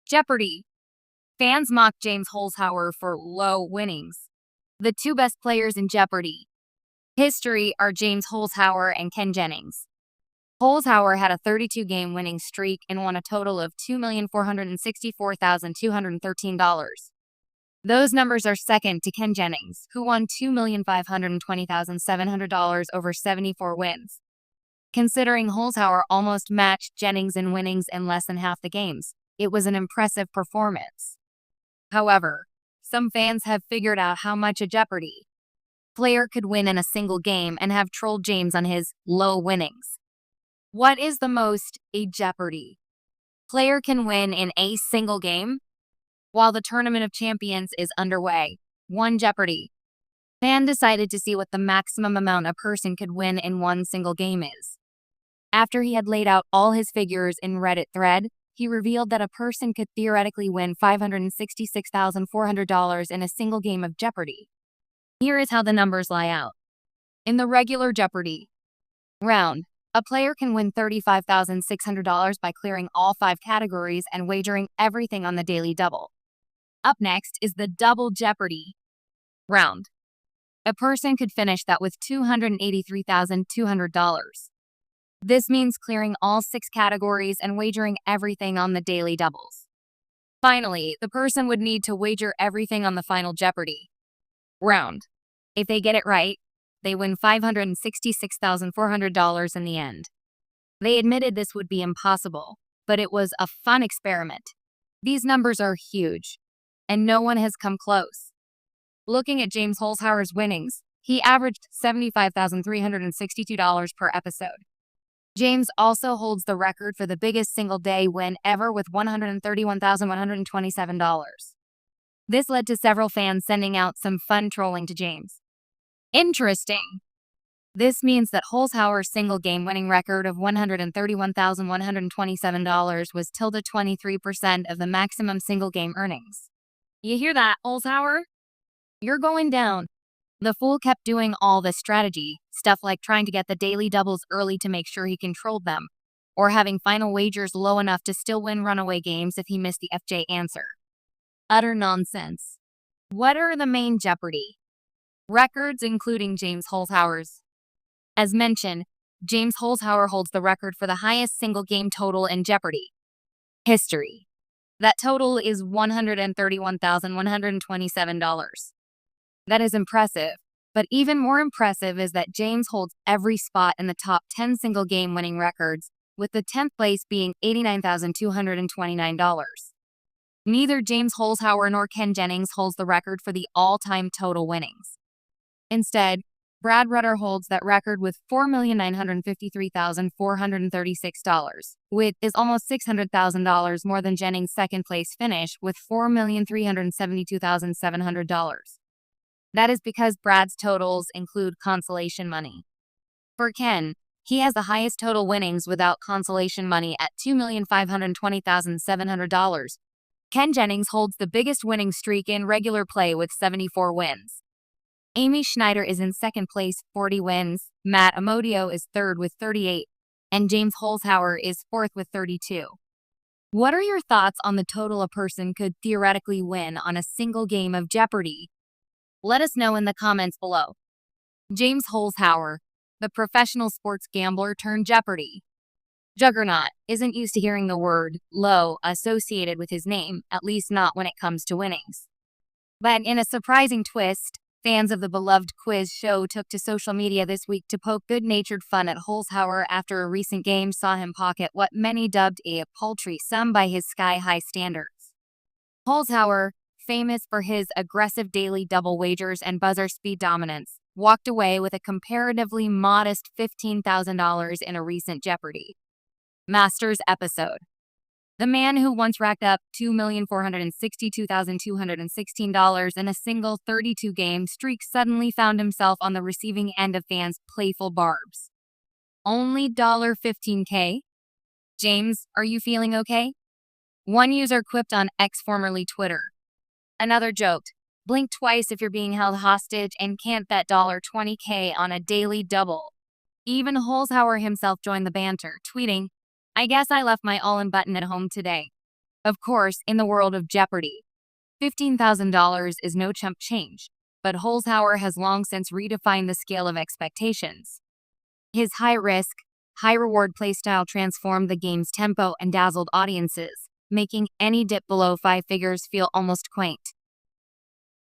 Jeopardy! Fans mock James Holzhauer for low winnings. The two best players in Jeopardy! History are James Holzhauer and Ken Jennings. Holzhauer had a 32-game winning streak and won a total of $2,464,213. Those numbers are second to Ken Jennings, who won $2,520,700 over 74 wins. Considering Holzhauer almost matched Jennings in winnings in less than half the games, it was an impressive performance. However, some fans have figured out how much a Jeopardy! Player could win in a single game and have trolled James on his low winnings. What is the most a Jeopardy! Player can win in a single game? While the Tournament of Champions is underway, one Jeopardy! Fan decided to see what the maximum amount a person could win in one single game is. After he had laid out all his figures in Reddit thread, he revealed that a person could theoretically win $566,400 in a single game of Jeopardy! Here is how the numbers lie out. In the regular Jeopardy! round, a player can win $35,600 by clearing all 5 categories and wagering everything on the daily double. Up next is the Double Jeopardy! round. A person could finish that with $283,200. This means clearing all 6 categories and wagering everything on the daily doubles. Finally, the person would need to wager everything on the Final Jeopardy! round. If they get it right, they win $566,400 in the end. They admitted this would be impossible, but it was a fun experiment. These numbers are huge, and no one has come close. Looking at James Holzhauer's winnings, he averaged $75,362 per episode. James also holds the record for the biggest single-day win ever with $131,127. This led to several fans sending out some fun trolling to James. Interesting! This means that Holzhauer's single-game winning record of $131,127 was tilde 23% of the maximum single-game earnings. You hear that, Holzhauer? You're going down. The fool kept doing all this strategy, stuff like trying to get the daily doubles early to make sure he controlled them, or having final wagers low enough to still win runaway games if he missed the FJ answer. Utter nonsense. What are the main Jeopardy! records, including James Holzhauer's? As mentioned, James Holzhauer holds the record for the highest single game total in Jeopardy! history. That total is $131,127. That is impressive, but even more impressive is that James holds every spot in the top 10 single game winning records, with the 10th place being $89,229. Neither James Holzhauer nor Ken Jennings holds the record for the all-time total winnings. Instead, Brad Rutter holds that record with $4,953,436, which is almost $600,000 more than Jennings' second-place finish with $4,372,700. That is because Brad's totals include consolation money. For Ken, he has the highest total winnings without consolation money at $2,520,700. Ken Jennings holds the biggest winning streak in regular play with 74 wins. Amy Schneider is in second place, 40 wins, Matt Amodio is third with 38, and James Holzhauer is fourth with 32. What are your thoughts on the total a person could theoretically win on a single game of Jeopardy! Let us know in the comments below. James Holzhauer, the professional sports gambler turned Jeopardy! juggernaut, isn't used to hearing the word low associated with his name, at least not when it comes to winnings. But in a surprising twist, fans of the beloved quiz show took to social media this week to poke good-natured fun at Holzhauer after a recent game saw him pocket what many dubbed a paltry sum by his sky-high standards. Holzhauer, famous for his aggressive daily double wagers and buzzer speed dominance, walked away with a comparatively modest $15,000 in a recent Jeopardy! Masters episode. The man who once racked up $2,462,216 in a single 32-game streak suddenly found himself on the receiving end of fans' playful barbs. Only $15K? James, are you feeling okay? One user quipped on X, formerly Twitter. Another joked, blink twice if you're being held hostage and can't bet $20K on a daily double. Even Holzhauer himself joined the banter, tweeting, I guess I left my all-in button at home today. Of course, in the world of Jeopardy, $15,000 is no chump change, but Holzhauer has long since redefined the scale of expectations. His high-risk, high-reward playstyle transformed the game's tempo and dazzled audiences, making any dip below five figures feel almost quaint.